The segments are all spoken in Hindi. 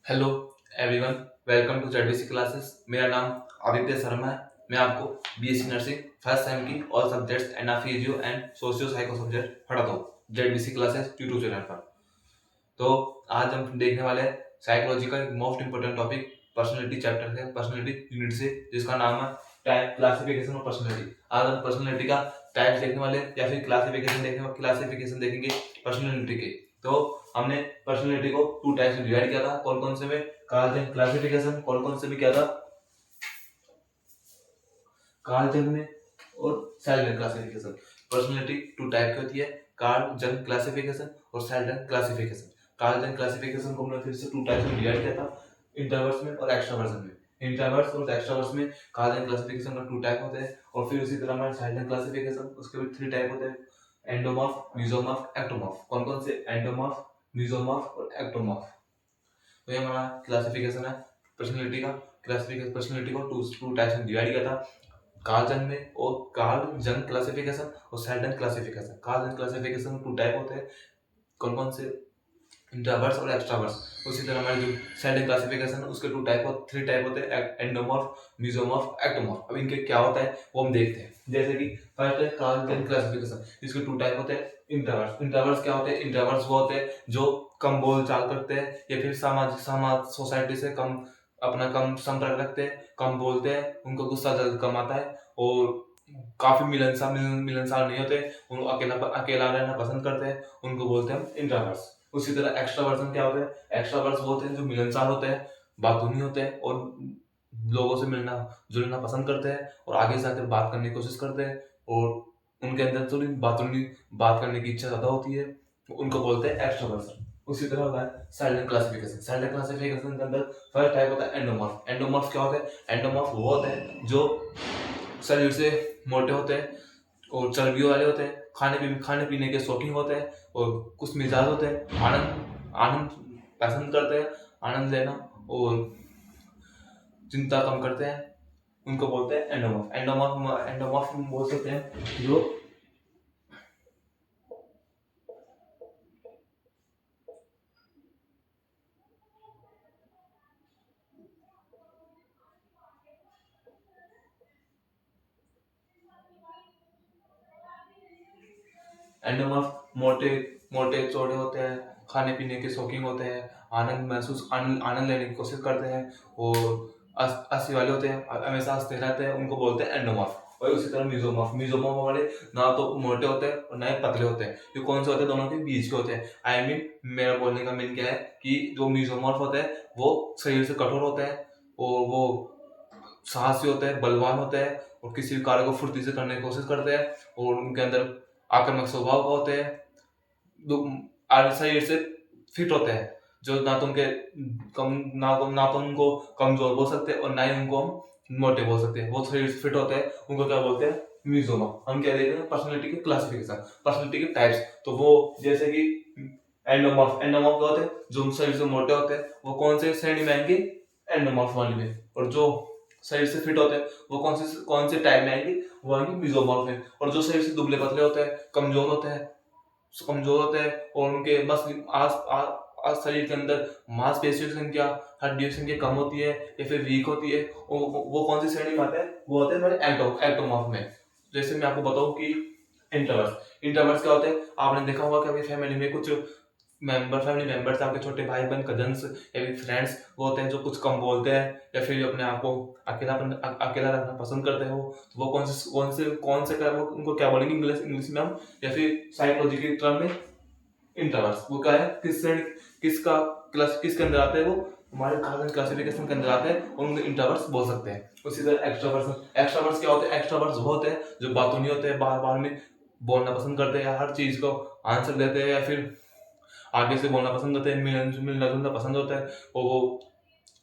Hello everyone, welcome to ZBC classes. मेरा नाम आदित्य शर्मा है। मैं आपको बीएससी नर्सिंग फर्स्ट सेम की all subjects and physio and socio psycho subject पढ़ाता हूँ जेडबीसी क्लासेस यूट्यूब चैनल पर। तो आज हम देखने वाले हैं साइकोलॉजी का एक most important topic personality chapter है, पर्सनैलिटी यूनिट से, जिसका नाम है टाइप क्लासिफिकेशन ऑफ पर्सनैलिटी। आज हम पर्सनैलिटी का टाइप देखने वाले या फिर क्लासिफिकेशन देखेंगे पर्सनैलिटी के। तो हमने पर्सनैलिटी को टू टाइप्स में डिवाइड किया था। कौन कौन से में क्लासिफिकेशन, कौन कौन से में किया था कार्ल जंग ने और Sheldon classification. Personality two type की होती है, कार्ल जंग क्लासिफिकेशन और Sheldon classification. Carl Jung classification को हमने फिर से टू टाइप्स में डिवाइड किया था, इंट्रोवर्ट्स में और एक्सट्रोवर्ट्स में। इंट्रोवर्ट्स और एक्सट्रोवर्ट्स में कार्ल जंग क्लासिफिकेशन का टू टाइप होते हैं। और फिर उसी तरह हमारे सेल्डन क्लासिफिकेशन, उसके भी थ्री टाइप होते हैं, एंडोमॉर्फ, मेसोमॉर्फ, एक्टोमॉर्फ। कौन कौन से? एंडोमॉर्फ, मेसोमॉर्फ और एक्टोमॉर्फ। तो ये हमारा क्लासिफिकेशन है पर्सनैलिटी का। क्लासिफिकेशन पर्सनैलिटी को टू टाइप्स में डिवाइड किया था, कार्ल जंग ने और कार्ल जंग क्लासिफिकेशन और Sheldon classification. Carl Jung classification में टू टाइप होते हैं, कौन कौन से? इंट्रोवर्ट्स और एक्सट्रोवर्ट्स। उसी तरह हमारे जो सेल्डन क्लासिफिकेशन है उसके थ्री टाइप होते हैं, एंडोमॉर्फ, मेसोमॉर्फ, एक्टोमॉर्फ। अब इनके क्या होता है वो हम देखते हैं। जैसे कि फर्स्ट है कार्ल जंग क्लासिफिकेशन, इसके टू टाइप होते हैं, इंट्रोवर्ट्स। इंट्रोवर्ट्स क्या होते हैं? इंट्रोवर्ट्स वो होते हैं जो कम बोल चाल करते हैं या फिर समाज सोसाइटी से कम संपर्क रखते हैं, कम बोलते हैं, उनको गुस्सा जल्द कम आता है और काफी मिलनसार नहीं होते, उनको अकेला अकेला रहना पसंद करते हैं, उनको बोलते हैं हम इंट्रोवर्ट्स। उसी तरह एक्स्ट्रावर्सन क्या होते हैं? एक्स्ट्रावर्ट्स वो होते हैं जो मिलनसार होते हैं, बातूनी होते हैं और लोगों से मिलना जुलना पसंद करते हैं और आगे से आकर बात करने की कोशिश करते हैं और उनके अंदर थोड़ी बातूनी बात करने की इच्छा ज्यादा होती है, उनको बोलते हैं एक्स्ट्रोवर्सन। उसी तरह होता है साइलेंट क्लासिफिकेशन। साइलेंट क्लासिफिकेशन के अंदर फर्स्ट टाइप होता है एंडोमॉर्फ। एंडोमॉर्फ क्या होता है? एंडोमॉर्फ वो होते हैं जो शरीर से मोटे होते हैं और चर्बियों वाले होते हैं, खाने पीने के शौकीन होते हैं और कुछ मिजाज होते हैं, आनंद आनंद पसंद करते हैं, आनंद लेना, और चिंता कम करते हैं, उनको बोलते हैं एंडोमॉर्फ। एंडोमॉर्फ बोल सकते हैं जो एंडोमॉर्फ मोटे मोटे चौड़े होते हैं, खाने पीने के शौकीन होते हैं, आनंद लेने की कोशिश करते हैं और हंसी वाले होते हैं, हमेशा हंसते रहते हैं, उनको बोलते हैं एंडोमॉर्फ। और उसी तरह मिजोमॉर्फ। मिजोमॉर्फ वाले ना तो मोटे होते हैं और ना ही पतले होते हैं, ये कौन से होते हैं? दोनों के बीच के होते हैं। मेरा बोलने का मीन क्या है कि जो मिजोमॉर्फ होते हैं वो शरीर से कठोर होते हैं और वो साहसी होते हैं, बलवान होते हैं और किसी भी कार्य को फुर्ती से करने की कोशिश करते हैं और उनके अंदर आक्रामक स्वभाव का होते हैं, शरीर से फिट होते हैं, जो ना तो उनके ना तो उनको कमजोर बोल सकते हैं और ना ही उनको हम मोटे बोल सकते हैं, वो शरीर से फिट होते हैं, उनको क्या बोलते हैं? मिजोमा। हम क्या देखते हैं? पर्सनैलिटी के क्लासिफिकेशन, पर्सनैलिटी के टाइप्स। तो वो जैसे कि एंडोमॉर्फ। एंडोमॉर्फ क्या होते हैं? जो शरीर से मोटे होते हैं, वो कौन से श्रेणी में आएंगे? एंडोमॉर्फ वाली में। और जो शरीर से फिट होते हैं वो कौन से टाइप में आएंगे? वो आएंगे मिजोमॉर्फ में। और जो शरीर से दुबले पतले होते हैं, कमजोर होते हैं और उनके बस शरीर के अंदर मांसपेशियों की संख्या, हड्डियों की संख्या कम होती है या फिर वीक होती है, वो कौन सी श्रेणी में आते हैं? वो होते हैं हमारे एक्टोमॉर्फ में। जैसे मैं आपको बताऊं कि इंट्रोवर्ट्स क्या होते हैं? आपने देखा होगा कि आपकी फैमिली में कुछ फैमिली मेंबर्स, आपके छोटे भाई बहन, कजन्स या फिर फ्रेंड्स वो होते हैं जो कुछ कम बोलते हैं या फिर अपने आप को अकेला रखना पसंद करते हो, तो वो वो उनको क्या बोलेंगे इंग्लिश में हम, या फिर साइकोलॉजी की टर्म में इंट्रोवर्ट्स। वो क्या है? किसके अंदर आते हैं? वो हमारे क्लासिफिकेशन के अंदर आते हैं और उनको इंट्रोवर्ट्स बोल सकते हैं। उसी तरह एक्स्ट्रोवर्ट्स क्या होते हैं? एक्स्ट्रोवर्ट्स वो होते हैं जो बातूनी होते हैं, बाहर बाहर में बोलना पसंद करते हैं, हर चीज को आंसर देते हैं या फिर आगे से बोलना पसंद करते हैं, मिलना जुलना पसंद होता है और वो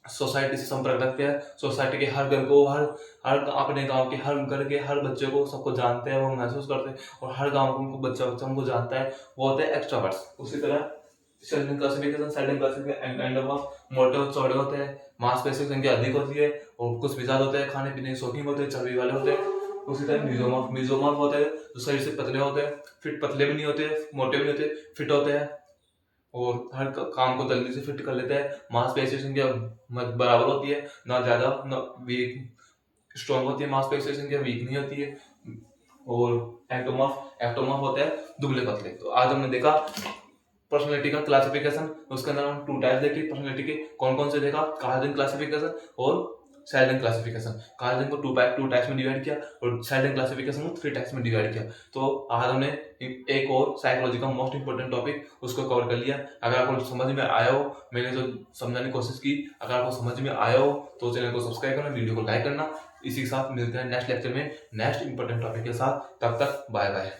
सोसाइटी से संपर्क रखते हैं। सोसाइटी के हर घर को, हर हर अपने गांव के हर घर के हर बच्चे को सबको जानते हैं, वो महसूस करते हैं और हर गांव को उनको बच्चा बच्चा उनको जानता है, वो होते हैं एक्स्ट्रोवर्ट्स। उसी तरह मोटे और चौड़े होते हैं, मांसपेशियों की संख्या अधिक होती है और कुछ मिजाज होते हैं, खाने पीने के शौकीन होते हैं, चर्बी वाले होते हैं। उसी तरह मिजोमॉर्फ होते हैं जो शरीर से पतले होते हैं, फिट पतले भी नहीं होते, मोटे भी नहीं होते, फिट होते हैं और हर काम को जल्दी से फिट कर लेता है। मांसपेशियों की बराबर होती है, ना ज्यादा ना वीक, स्ट्रॉन्ग होती है मांसपेशियों की, वीक नहीं होती है। और एक्टोमॉर्फ होता है दुबले पतले। तो आज हमने देखा पर्सनैलिटी का क्लासिफिकेशन, उसके अंदर हम 2 टाइप्स देखे पर्सनैलिटी के। कौन कौन से देखा? कार्ल क्लासिफिकेशन और सेल्डन क्लासिफिकेशन। कार्ल को 2 टाइप्स में डिवाइड किया और सेल्डन क्लासिफिकेशन को 3 टाइप्स में डिवाइड किया। तो आज हमने एक और साइकोलॉजी का मोस्ट इंपोर्टेंट टॉपिक उसको कवर कर लिया। अगर आपको समझ में आया हो, मैंने जो समझाने की कोशिश की, अगर आपको समझ में आया हो तो चैनल को सब्सक्राइब करना, वीडियो को लाइक करना। इसी के साथ मिलते हैं नेक्स्ट लेक्चर में नेक्स्ट इंपोर्टेंट टॉपिक के साथ। तब तक बाय बाय।